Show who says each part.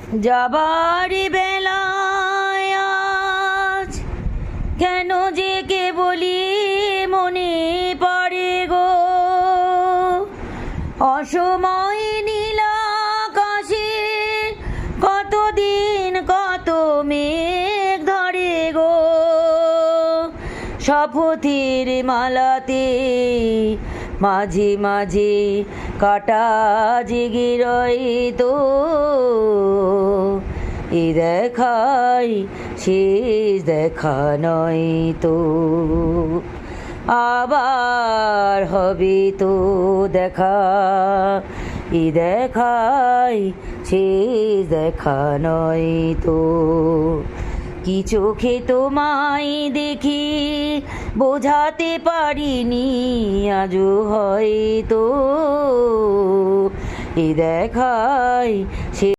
Speaker 1: যাবার বেলায় আজ কেন যে কে বলি মনে পড়ে গো, অসময় নীলাকাশে কতদিন কত মেঘ ধরে গো, শপথের মালাতে মাঝে মাঝে কাটা জেগে রইতো, এ দেখাই শেষ দেখা নয় তো, আবার হবে তো দেখা, এ দেখাই শেষ দেখা নয় তো। কি চোখে তোমায় দেখি বোঝাতে পারিনি আজও হয়তো, এ দেখাই সে